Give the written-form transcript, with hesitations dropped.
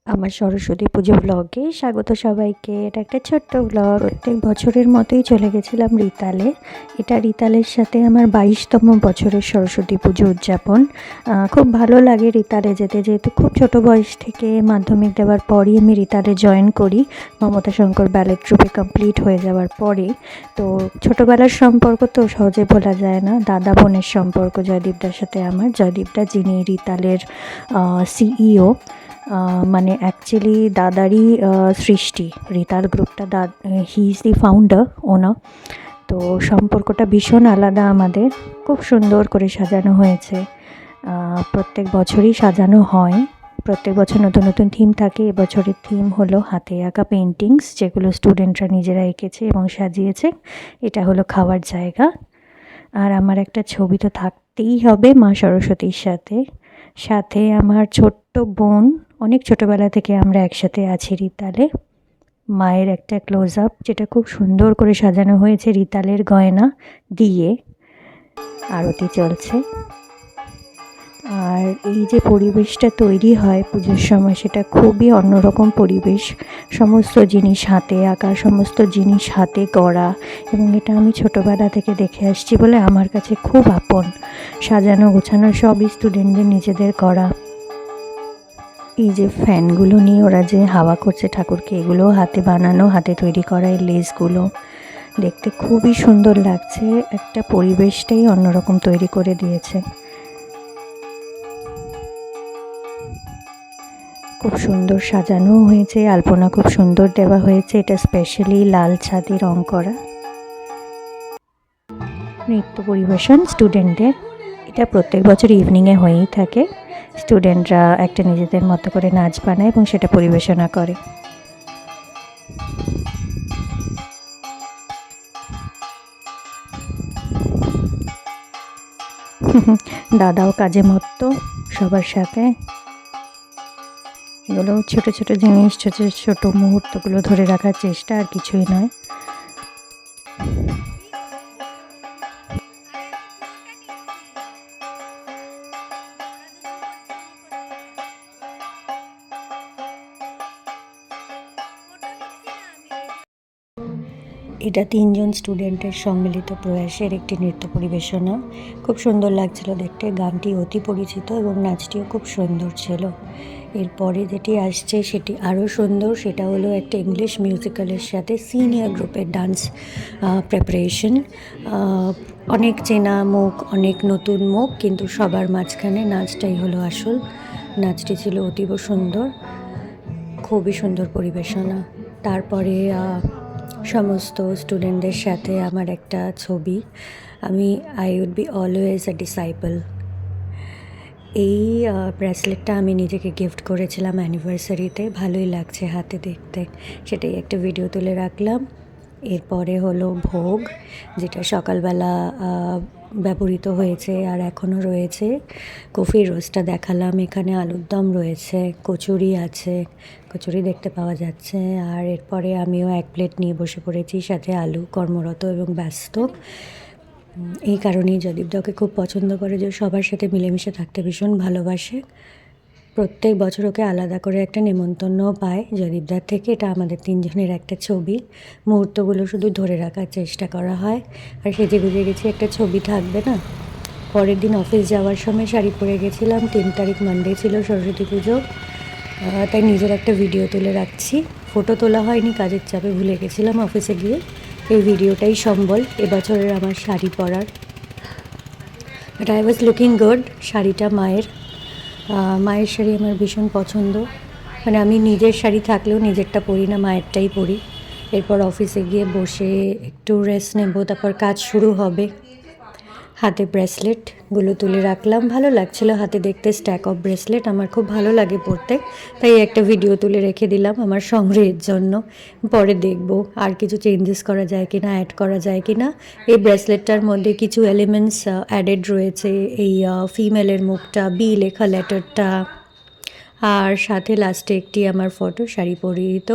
আমার সরস্বতী পুজো ব্লগে স্বাগত সবাইকে। এটা একটা ছোট্ট ব্লগ। প্রত্যেক বছরের মতোই চলে গেছিলাম রিতালে। এটা রিতালের সাথে আমার 22তম বছরের সরস্বতী পুজো উদযাপন। খুব ভালো লাগে রিতালে যেতে, যেহেতু খুব ছোট বয়স থেকে মাধ্যমিক দেওয়ার পরই আমি রিতালে জয়েন করি, মমতা শঙ্কর ব্যালেট ট্রুপে কমপ্লিট হয়ে যাওয়ার পরে। তো ছোটোবেলার সম্পর্ক তো সহজে ভোলা যায় না। দাদা বোনের সম্পর্ক জয়দীপদার সাথে আমার। জয়দীপদা যিনি রিতালের সিইও, মানে অ্যাকচুয়ালি দাদারই সৃষ্টি রিতাল গ্রুপটা। হি ইজ দি ফাউন্ডার, ওনার। তো সম্পর্কটা ভীষণ আলাদা আমাদের। খুব সুন্দর করে সাজানো হয়েছে। প্রত্যেক বছরই সাজানো হয়, প্রত্যেক বছর নতুন নতুন থিম থাকে। এবছরের থিম হলো হাতে আঁকা পেন্টিংস, যেগুলো স্টুডেন্টরা নিজেরা এঁকেছে এবং সাজিয়েছে। এটা হলো খাওয়ার জায়গা। আর আমার একটা ছবি তো থাকতেই হবে মা সরস্বতীর সাথে। সাথে আমার ছোট্ট বোন, অনেক ছোটোবেলা থেকে আমরা একসাথে আছি রিতালে। মায়ের একটা ক্লোজ আপ, যেটা খুব সুন্দর করে সাজানো হয়েছে রিতালের গয়না দিয়ে। আরতি চলছে। আর এই যে পরিবেশটা তৈরি হয় পুজোর সময়, সেটা খুবই অন্যরকম পরিবেশ। সমস্ত জিনিস হাতে আঁকা, সমস্ত জিনিস হাতে গড়া, এবং এটা আমি ছোটোবেলা থেকে দেখে আসছি বলে আমার কাছে খুব আপন। সাজানো গোছানো সবই স্টুডেন্টদের নিজেদের করা। এই যে ফ্যানগুলো নিয়ে ওরা যে হাওয়া করছে ঠাকুরকে, এগুলো হাতে বানানো, হাতে তৈরি করা। এই লেসগুলো দেখতে খুবই সুন্দর লাগছে। একটা পরিবেশটাই অন্যরকম তৈরি করে দিয়েছে। খুব সুন্দর সাজানো হয়েছে, আলপনা খুব সুন্দর দেওয়া হয়েছে। এটা স্পেশালি লাল ছাদে রং করা। নৃত্য পরিবেশন স্টুডেন্টদের, এটা প্রত্যেক বছর ইভিনিংয়ে হয়েই থাকে। স্টুডেন্টরা একটা নিজেদের মতো করে নাচ বানায় এবং সেটা পরিবেশনা করে। দাদাও কাজে মত্ত সবার সাথে। এগুলো ছোট ছোট জিনিস, ছোট ছোট মুহূর্তগুলো ধরে রাখার চেষ্টা, আর কিছুই নয়। এটা 3জন স্টুডেন্টের সম্মিলিত প্রয়াসের একটি নৃত্য পরিবেশনা। খুব সুন্দর লাগছিল দেখতে। গানটি অতি পরিচিত এবং নাচটিও খুব সুন্দর ছিল। এরপরে যেটি আসছে সেটি আরও সুন্দর। সেটা হলো একটা ইংলিশ মিউজিক্যালের সাথে সিনিয়র গ্রুপের ডান্স প্রিপারেশন। অনেক চেনা মুখ, অনেক নতুন মুখ, কিন্তু সবার মাঝখানে নাচটাই হলো আসল। নাচটি ছিল অতীব সুন্দর, খুবই সুন্দর পরিবেশনা। তারপরে সমস্ত স্টুডেন্টদের সাথে আমার একটা ছবি। I would be always a disciple. এই ব্রেসলেটটা আমি নিজেকে গিফট করেছিলাম অ্যানিভার্সারিতে। ভালোই লাগছে হাতে দেখতে, সেটাই একটা ভিডিও তুলে রাখলাম। এরপরে হলো ভোগ, যেটা সকালবেলা ব্যবহৃত হয়েছে আর এখনও রয়েছে। কফির রোস্টটা দেখালাম, এখানে আলুর দম রয়েছে, কচুরি আছে, কচুরি দেখতে পাওয়া যাচ্ছে। আর এরপরে আমিও এক প্লেট নিয়ে বসে পড়েছি, সাথে আলু। কর্মরত এবং ব্যস্ত, এই কারণেই জয়দীপদাকে খুব পছন্দ করে, যে সবার সাথে মিলেমিশে থাকতে ভীষণ ভালোবাসে। প্রত্যেক বছর ওকে আলাদা করে একটা নেমন্তন্নও পায় জয়দীপদার থেকে। এটা আমাদের 3জনের একটা ছবি। মুহূর্তগুলো শুধু ধরে রাখার চেষ্টা করা হয়। আর সেজে গুজে গেছি, একটা ছবি থাকবে না। পরের দিন অফিস যাওয়ার সময় শাড়ি পরে গেছিলাম। 3 তারিখ মানডে ছিল সরস্বতী পুজো, তাই নিজের একটা ভিডিও তুলে রাখছি। ফটো তোলা হয়নি, কাজের চাপে ভুলে গেছিলাম অফিসে গিয়ে। এই ভিডিওটাই সম্বল এবছরের আমার শাড়ি পরার। But I was looking good. শাড়িটা মায়ের শাড়ি আমার ভীষণ পছন্দ। মানে আমি নিজের শাড়ি থাকলেও নিজেরটা পরি না, মায়েরটাই পরি। এরপর অফিসে গিয়ে বসে একটু রেস্ট নেব, তারপর কাজ শুরু হবে। হাতে ব্রেসলেটগুলো তুলে রাখলাম। ভালো লাগছিল হাতে দেখতে, স্ট্যাক অফ ব্রেসলেট আমার খুব ভালো লাগে পরতে, তাই একটা ভিডিও তুলে রেখে দিলাম আমার সংগ্রহের জন্য। পরে দেখব আর কিছু চেঞ্জেস করা যায় কি না, অ্যাড করা যায় কি না। এই ব্রেসলেটটার মধ্যে কিছু এলিমেন্টস অ্যাডেড রয়েছে। এই ফিমেলের মুখটা, বি লেখা লেটারটা, আর সাথে লাস্টে একটি আমার ফটো শাড়ি পরিহিত।